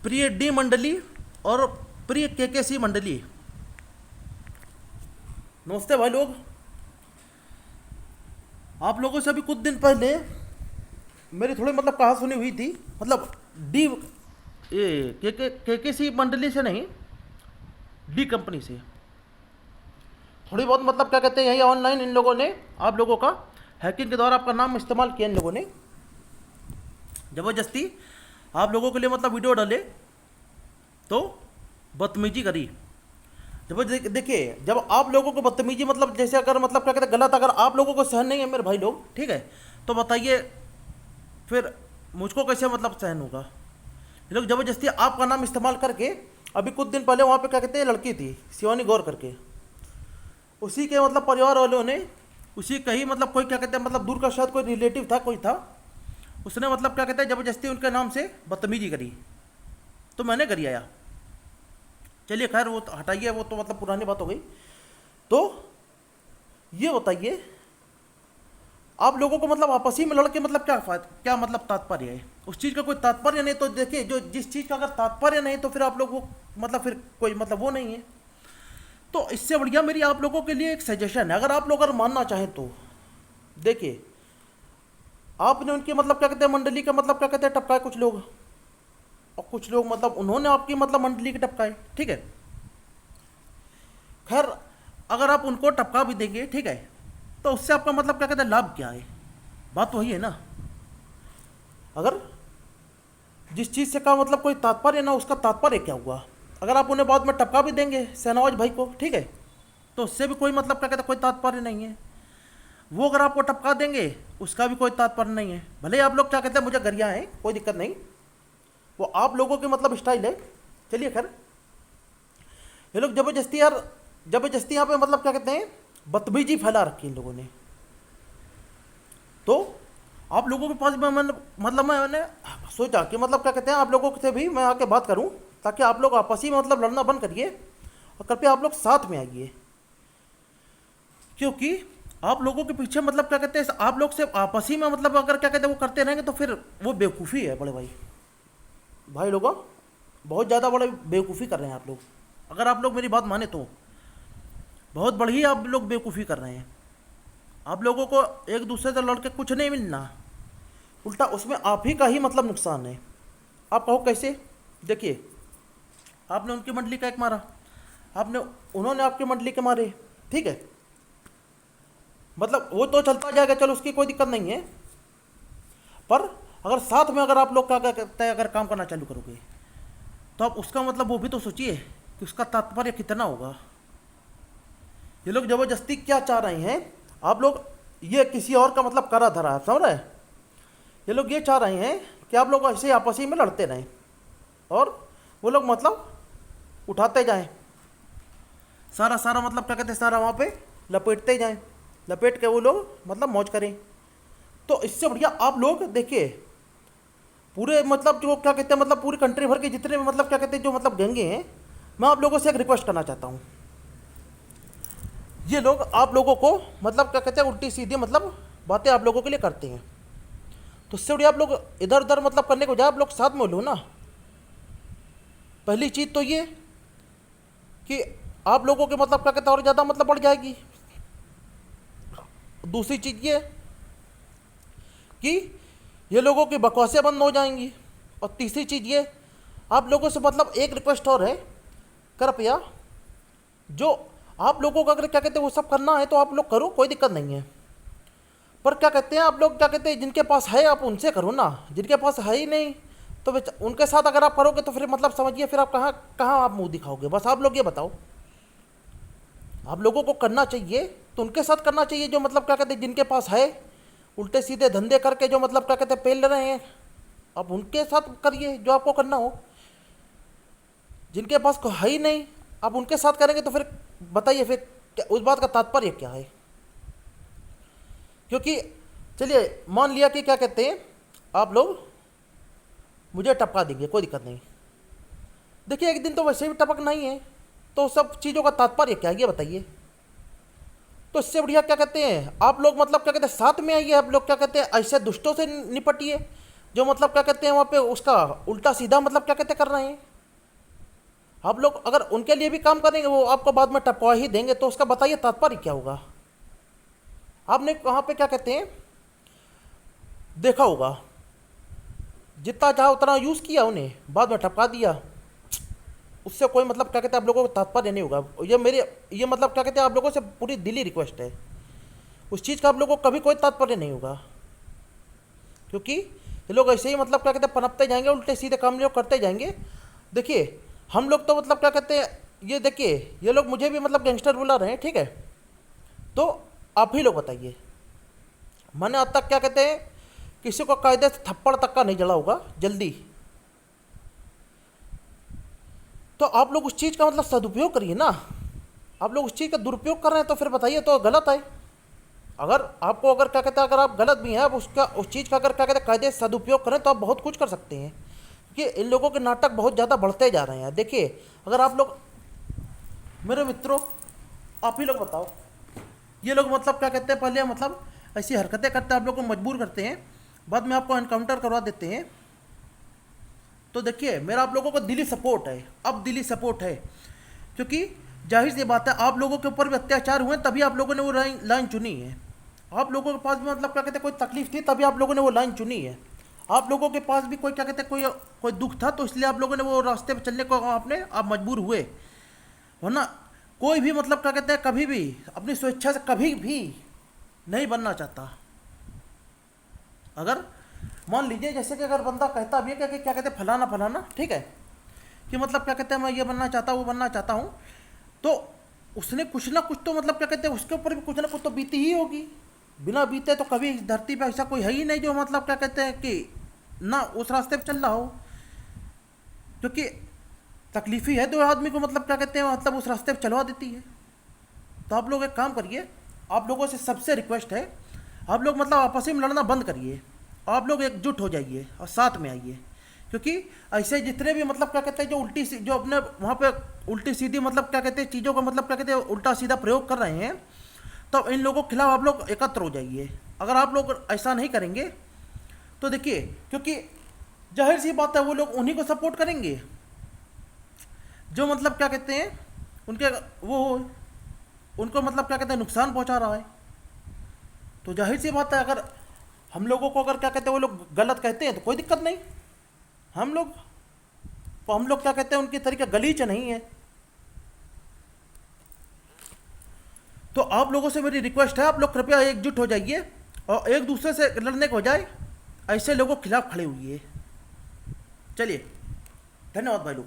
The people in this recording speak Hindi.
प्रिय डी मंडली और प्रिय केकेसी मंडली, नमस्ते भाई लोग। आप लोगों से अभी कुछ दिन पहले मेरी थोड़ी मतलब कहा सुनी हुई थी, मतलब डी ये केकेसी मंडली से नहीं, डी कंपनी से थोड़ी बहुत मतलब क्या कहते हैं, यही ऑनलाइन इन लोगों ने आप लोगों का हैकिंग के द्वारा आपका नाम इस्तेमाल किया इन लोगों ने ज़बरदस्ती आप लोगों के लिए मतलब वीडियो डाले तो बदतमीजी करी। जब देखिए, जब आप लोगों को बदतमीजी मतलब जैसे अगर मतलब क्या कहते हैं गलत, अगर आप लोगों को सहन नहीं है मेरे भाई लोग, ठीक है, तो बताइए फिर मुझको कैसे मतलब सहन होगा। ये लोग ज़बरदस्ती आपका नाम इस्तेमाल करके, अभी कुछ दिन पहले वहाँ पे क्या कहते हैं लड़की थी शिवानी गौर करके, उसी के मतलब परिवार वालों ने, उसी का ही मतलब कोई क्या कहते हैं मतलब दूर का शायद कोई रिलेटिव था, कोई था, उसने मतलब क्या कहते हैं ज़बरदस्ती उनके नाम से बदतमीजी करी, तो मैंने करी आया। चलिए खैर वो तो हटाइए, वो तो मतलब पुरानी बात हो गई। तो ये बताइए आप लोगों को मतलब आपस ही में लड़के मतलब क्या मतलब तात्पर्य है उस चीज़ का? कोई तात्पर्य नहीं तो देखिए, जो जिस चीज़ का अगर तात्पर्य नहीं तो फिर आप लोग वो मतलब फिर कोई मतलब वो नहीं है। तो इससे बढ़िया मेरी आप लोगों के लिए एक सजेशन है, अगर आप लोग अगर मानना चाहें तो देखिए, आपने उनकी मतलब क्या कहते हैं मंडली का मतलब क्या कहते हैं टपकाए कुछ लोग, और कुछ लोग मतलब उन्होंने आपकी मतलब मंडली के टपकाए, ठीक है। खैर अगर आप उनको टपका भी देंगे, ठीक है, तो उससे आपका मतलब क्या कहते हैं लाभ क्या है? बात वही है ना। अगर जिस चीज़ से का मतलब कोई तात्पर्य ना, उसका तात्पर्य क्या हुआ? अगर आप उन्हें बाद में टपका भी देंगे शहनवाज भाई को, ठीक है, तो उससे भी कोई मतलब क्या कहते हैं कोई तात्पर्य नहीं है। वो अगर आपको टपका देंगे उसका भी कोई तात्पर्य नहीं है। भले ही आप लोग क्या कहते हैं मुझे गरिया है, कोई दिक्कत नहीं, वो आप लोगों के मतलब स्टाइल है। चलिए खैर, ये लोग जबरदस्ती यार, जबरदस्ती यहाँ पे मतलब क्या कहते हैं बदतमीजी फैला रखी है इन लोगों ने। तो आप लोगों के पास में मतलब मैंने सोचा कि मतलब क्या कहते हैं आप लोगों से भी मैं आके बात करूं, ताकि आप लोग आपस ही में मतलब लड़ना बंद करिए और कृपया आप लोग साथ में आइए। क्योंकि आप लोगों के पीछे मतलब क्या कहते हैं आप लोग से आपस ही में मतलब अगर क्या कहते हैं वो करते रहेंगे तो फिर वो बेवकूफ़ी है बड़े भाई। भाई लोगों, बहुत ज़्यादा बड़े बेवकूफ़ी कर रहे हैं आप लोग। अगर आप लोग मेरी बात माने तो बहुत बड़ी आप लोग बेवकूफ़ी कर रहे हैं। आप लोगों को एक दूसरे से लड़ के कुछ नहीं मिलना, उल्टा उसमें आप ही का ही मतलब नुकसान है। आप कहो कैसे? देखिए, आपने उनकी मंडली का एक मारा, आपने उन्होंने आपकी मंडली के मारे, ठीक है, मतलब वो तो चलता जाएगा, चलो उसकी कोई दिक्कत नहीं है। पर अगर साथ में अगर आप लोग क्या कहते हैं अगर काम करना चालू करोगे तो आप उसका मतलब वो भी तो सोचिए कि उसका तात्पर्य कितना होगा। ये लोग ज़बरदस्ती क्या चाह रहे हैं, आप लोग ये किसी और का मतलब करा धरा है, समझ रहे हैं? ये लोग ये चाह रहे हैं कि आप लोग ऐसे आपस ही में लड़ते रहें और वो लोग मतलब उठाते जाएं, सारा सारा मतलब क्या कहते हैं सारा वहाँ पे लपेटते जाएं, लपेट के वो लोग मतलब मौज करें। तो इससे बढ़िया आप लोग देखिए, पूरे मतलब जो क्या कहते हैं मतलब पूरी कंट्री भर के जितने भी मतलब क्या कहते हैं जो मतलब गैंगे हैं, मैं आप लोगों से एक रिक्वेस्ट करना चाहता हूँ। ये लोग आप लोगों को मतलब क्या कहते हैं उल्टी सीधी मतलब बातें आप लोगों के लिए करते हैं, तो इससे बढ़िया आप लोग इधर उधर मतलब करने को जाए, आप लोग साथ में लो ना। पहली चीज़ तो ये कि आप लोगों के मतलब क्या कहते हैं और ज़्यादा मतलब बढ़ जाएगी। दूसरी चीज़ ये कि ये लोगों की बकवासें बंद हो जाएंगी। और तीसरी चीज़ ये, आप लोगों से मतलब एक रिक्वेस्ट और है, कृपया जो आप लोगों को अगर क्या कहते हैं वो सब करना है तो आप लोग करो, कोई दिक्कत नहीं है। पर क्या कहते हैं आप लोग क्या कहते हैं जिनके पास है आप उनसे करो ना, जिनके पास है ही नहीं तो उनके साथ अगर आप करोगे तो फिर मतलब समझिए फिर आप कहाँ कहाँ आप मुंह दिखाओगे। बस आप लोग ये बताओ, आप लोगों को करना चाहिए तो उनके साथ करना चाहिए जो मतलब क्या कहते हैं जिनके पास है, उल्टे सीधे धंधे करके जो मतलब क्या कहते हैं पेल रहे हैं, अब उनके साथ करिए जो आपको करना हो। जिनके पास है ही नहीं आप उनके साथ करेंगे तो फिर बताइए फिर उस बात का तात्पर्य क्या है? क्योंकि चलिए मान लिया कि क्या कहते हैं आप लोग मुझे टपका देंगे, कोई दिक्कत नहीं, देखिए एक दिन तो वैसे भी टपकना ही है, तो सब चीज़ों का तात्पर्य क्या है ये बताइए। तो इससे बढ़िया क्या कहते हैं आप लोग मतलब क्या कहते हैं साथ में आइए, आप लोग क्या कहते हैं ऐसे दुष्टों से निपटिए, जो मतलब क्या कहते हैं वहाँ पे उसका उल्टा सीधा मतलब क्या कहते कर रहे हैं। आप लोग अगर उनके लिए भी काम करेंगे वो आपको बाद में टपका ही देंगे, तो उसका बताइए तात्पर्य क्या होगा। आपने वहाँ पे क्या कहते हैं देखा होगा, जितना चाहा उतना यूज़ किया उन्हें, बाद में टपका दिया, उससे कोई मतलब क्या कहते हैं आप लोगों को तात्पर्य नहीं होगा। ये मतलब क्या कहते हैं आप लोगों से पूरी दिली रिक्वेस्ट है, उस चीज़ का आप लोगों को कभी कोई तात्पर्य नहीं होगा, क्योंकि ये लोग ऐसे ही मतलब क्या कहते हैं पनपते जाएंगे, उल्टे सीधे काम लोग करते जाएंगे। देखिए हम लोग तो मतलब क्या कहते हैं, ये देखिए ये लोग मुझे भी मतलब गैंगस्टर बुला रहे हैं, ठीक है, तो आप ही लोग बताइए, मैंने आज तक क्या कहते हैं किसी को कायदे से थप्पड़ तक का नहीं जड़ा होगा जल्दी। तो आप लोग उस चीज़ का मतलब सदुपयोग करिए ना, आप लोग उस चीज़ का दुरुपयोग कर रहे हैं तो फिर बताइए तो गलत है। अगर आपको अगर क्या कहते हैं अगर आप गलत भी हैं, आप उसका उस चीज़ का अगर क्या कहते हैं कायदे से सदुपयोग करें तो आप बहुत कुछ कर सकते हैं, कि इन लोगों के नाटक बहुत ज़्यादा बढ़ते जा रहे हैं। देखिए अगर आप लोग मेरे मित्रों, आप ही लोग बताओ, ये लोग मतलब क्या कहते हैं पहले मतलब ऐसी हरकतें करते हैं, आप लोग को मजबूर करते हैं, बाद में आपको एनकाउंटर करवा देते हैं। तो देखिए मेरा आप लोगों को दिली सपोर्ट है, अब दिली सपोर्ट है, क्योंकि जाहिर सी बात है आप लोगों के ऊपर भी अत्याचार हुए तभी आप लोगों ने वो लाइन चुनी है। आप लोगों के पास भी मतलब क्या कहते हैं कोई तकलीफ थी तभी आप लोगों ने वो लाइन चुनी है। आप लोगों के पास भी कोई क्या कहते हैं कोई दुख था तो इसलिए आप लोगों ने वो रास्ते पे चलने को आप मजबूर हुए, वरना कोई भी मतलब क्या कहते हैं कभी भी अपनी स्वेच्छा से कभी भी नहीं बनना चाहता। अगर मान लीजिए जैसे कि अगर बंदा कहता भी है कि क्या कहते हैं फलाना फलाना, ठीक है, कि मतलब क्या कहते हैं मैं ये बनना चाहता हूँ वो बनना चाहता हूँ, तो उसने कुछ ना कुछ तो मतलब क्या कहते हैं उसके ऊपर भी कुछ ना कुछ तो बीती ही होगी। बिना बीते तो कभी इस धरती पे ऐसा कोई है ही नहीं जो मतलब क्या कहते हैं कि ना उस रास्ते पे चल रहा हो, क्योंकि तकलीफ ही है दो आदमी को मतलब क्या कहते हैं मतलब उस रास्ते पे चलवा देती है। तो आप लोग एक काम करिए, आप लोगों से सबसे रिक्वेस्ट है, आप लोग मतलब आपस में लड़ना बंद करिए, आप लोग एकजुट हो जाइए और साथ में आइए, क्योंकि ऐसे जितने भी मतलब क्या कहते हैं जो अपने वहाँ पे उल्टी सीधी मतलब क्या कहते हैं चीज़ों का मतलब क्या कहते हैं उल्टा सीधा प्रयोग कर रहे हैं, तो इन लोगों के खिलाफ आप लोग एकत्र हो जाइए। अगर आप लोग ऐसा नहीं करेंगे तो देखिए, क्योंकि जाहिर सी बात है वो लोग उन्हीं को सपोर्ट करेंगे जो मतलब क्या कहते हैं उनके वो उनको मतलब क्या कहते हैं नुकसान पहुंचा रहा है। तो जाहिर सी बात है अगर हम लोगों को अगर क्या कहते हैं वो लोग गलत कहते हैं तो कोई दिक्कत नहीं, हम लोग क्या कहते हैं उनकी तरीके गलीच नहीं है। तो आप लोगों से मेरी रिक्वेस्ट है, आप लोग कृपया एकजुट हो जाइए और एक दूसरे से लड़ने को बजाय ऐसे लोगों के खिलाफ खड़े हुए। चलिए धन्यवाद भाई लोग।